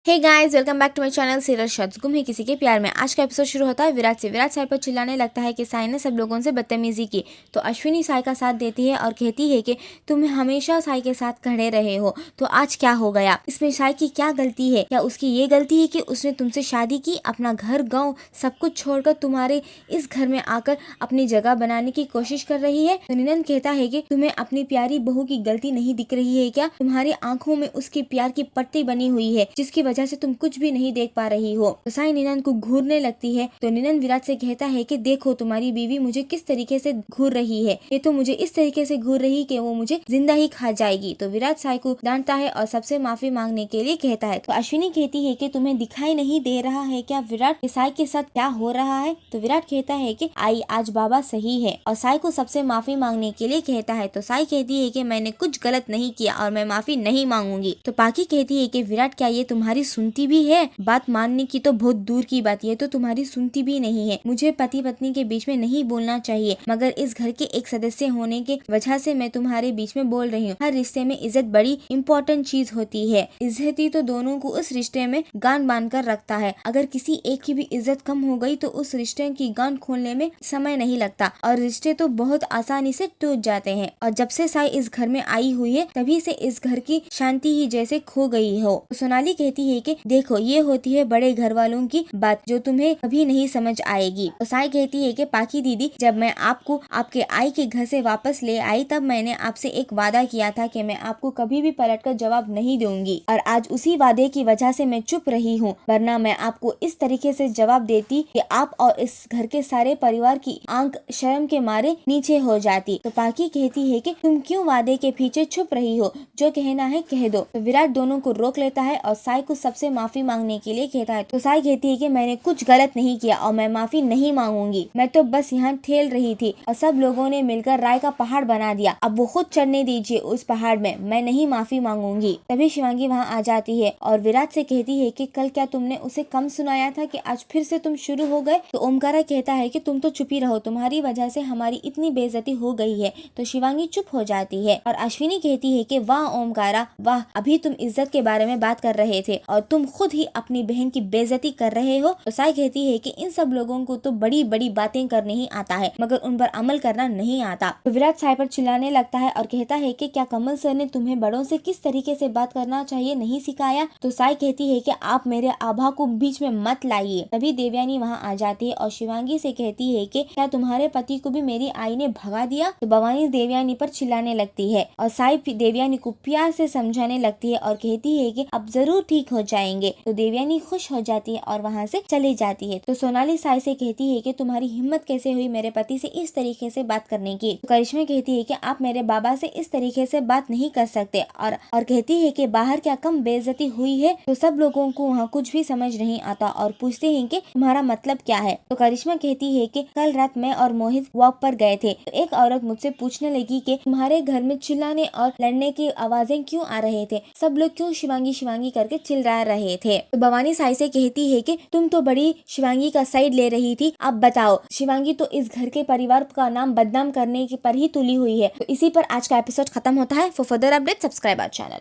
Hey guys, welcome back to my channel serial shots. गुम है किसी के प्यार में। आज का एपिसोड शुरू होता है विराट से। विराट साई पर चिल्लाने लगता है कि साई ने सब लोगों से बदतमीजी की, तो अश्विनी साई का साथ देती है और कहती है कि तुम हमेशा साई के साथ खड़े रहे हो, तो आज क्या हो गया? इसमें साई की क्या गलती है? क्या उसकी ये गलती है कि उसने तुमसे शादी की, अपना घर गाँव सब कुछ छोड़कर तुम्हारे इस घर में आकर अपनी जगह बनाने की कोशिश कर रही है? तो निनंद कहता है कि तुम्हें अपनी प्यारी बहू की गलती नहीं दिख रही है क्या? तुम्हारी आंखों में उसकी प्यार की पट्टी बनी हुई है जिसकी वजह से तुम कुछ भी नहीं देख पा रही हो। तो साई निनंद को घूरने लगती है, तो निनंद विराट से कहता है कि देखो तुम्हारी बीवी मुझे किस तरीके से घूर रही है, ये तो मुझे इस तरीके से घूर रही कि वो मुझे जिंदा ही खा जाएगी। तो विराट साई को डांटता है और सबसे माफी मांगने के लिए कहता है। तो अश्विनी कहती है कि तुम्हें दिखाई नहीं दे रहा है क्या विराट, साई के साथ क्या हो रहा है? तो विराट कहता है कि आई आज बाबा सही है और साई को सबसे माफी मांगने के लिए कहता है। तो साई कहती है कि मैंने कुछ गलत नहीं किया और मैं माफी नहीं मांगूंगी। तो पाकी कहती है कि विराट क्या ये तुम्हारी सुनती भी है? बात मानने की तो बहुत दूर की बात, ये तो तुम्हारी सुनती भी नहीं है। मुझे पति पत्नी के बीच में नहीं बोलना चाहिए, मगर इस घर के एक सदस्य होने के वजह से मैं तुम्हारे बीच में बोल रही हूँ। हर रिश्ते में इज्जत बड़ी इम्पोर्टेंट चीज होती है। इज्जत ही तो दोनों को उस रिश्ते में गांठ बांध कर रखता है। अगर किसी एक की भी इज्जत कम हो गई तो उस रिश्ते की गांठ खोलने में समय नहीं लगता और रिश्ते तो बहुत आसानी से टूट जाते हैं। और जब से साई इस घर में आई हुई है तभी से इस घर की शांति ही जैसे खो गई हो। सोनाली कहती है कि देखो ये होती है बड़े घर वालों की बात जो तुम्हें कभी नहीं समझ आएगी। तो साई कहती है कि पाकी दीदी, जब मैं आपको आपके आई के घर से वापस ले आई तब मैंने आपसे एक वादा किया था कि मैं आपको कभी भी पलटकर जवाब नहीं दूंगी और आज उसी वादे की वजह से मैं चुप रही हूँ, वरना मैं आपको इस तरीके से जवाब देती कि आप और इस घर के सारे परिवार की आंख शर्म के मारे नीचे हो जाती। तो पाकी कहती है कि तुम क्यों वादे के पीछे छुप रही हो, जो कहना है कह दो। तो विराट दोनों को रोक लेता है और साई को सबसे माफी मांगने के लिए कहता है। तो साई कहती है कि मैंने कुछ गलत नहीं किया और मैं माफी नहीं मांगूंगी, मैं तो बस यहाँ ठेल रही थी और सब लोगों ने मिलकर राय का पहाड़ बना दिया, अब वो खुद चढ़ने दीजिए उस पहाड़ में, मैं नहीं माफी मांगूंगी। तभी शिवांगी वहाँ आ जाती है और विराट से कहती है कि कल क्या तुमने उसे कम सुनाया था कि आज फिर से तुम शुरू हो गए? तो ओमकारा कहता है कि तुम तो चुप ही रहो, तुम्हारी वजह से हमारी इतनी बेइज्जती हो गई है। तो शिवांगी चुप हो जाती है और अश्विनी कहती है कि वाह ओमकारा वाह, अभी तुम इज्जत के बारे में बात कर रहे थे और तुम खुद ही अपनी बहन की बेइज्जती कर रहे हो। तो साई कहती है कि इन सब लोगों को तो बड़ी बड़ी बातें करने ही आता है मगर उन पर अमल करना नहीं आता। तो विराट साई पर चिल्लाने लगता है और कहता है कि क्या कमल सर ने तुम्हें बड़ों से किस तरीके से बात करना चाहिए नहीं सिखाया? तो साई कहती है कि आप मेरे आभा को बीच में मत लाइए। तभी देवयानी वहाँ आ जाती है और शिवांगी से कहती है कि क्या तुम्हारे पति को भी मेरी आई ने भगा दिया? तो भवानी देवयानी पर चिल्लाने लगती है और साई देवयानी को प्यार से समझाने लगती है और कहती है कि अब जरूर ठीक हो जाएंगे। तो देवयानी खुश हो जाती है और वहाँ से चली जाती है। तो सोनाली साई से कहती है कि तुम्हारी हिम्मत कैसे हुई मेरे पति से इस तरीके से बात करने की? तो करिश्मा कहती है कि आप मेरे बाबा से इस तरीके से बात नहीं कर सकते और कहती है कि बाहर क्या कम बेइज्जती हुई है? तो सब लोगों को वहाँ कुछ भी समझ नहीं आता और पूछते हैं कि तुम्हारा मतलब क्या है? तो करिश्मा कहती है कि कल रात मैं और मोहित वॉक पर गए थे, तो एक औरत मुझसे पूछने लगी कि तुम्हारे घर में चिल्लाने और लड़ने की आवाजें क्यों आ रहे थे, सब लोग क्यों शिवांगी शिवांगी करके चिल्ला रहे थे? तो भवानी साई से कहती है कि तुम तो बड़ी शिवांगी का साइड ले रही थी, अब बताओ शिवांगी तो इस घर के परिवार का नाम बदनाम करने की पर ही तुली हुई है। तो इसी पर आज का एपिसोड खत्म होता है। For further update subscribe our channel.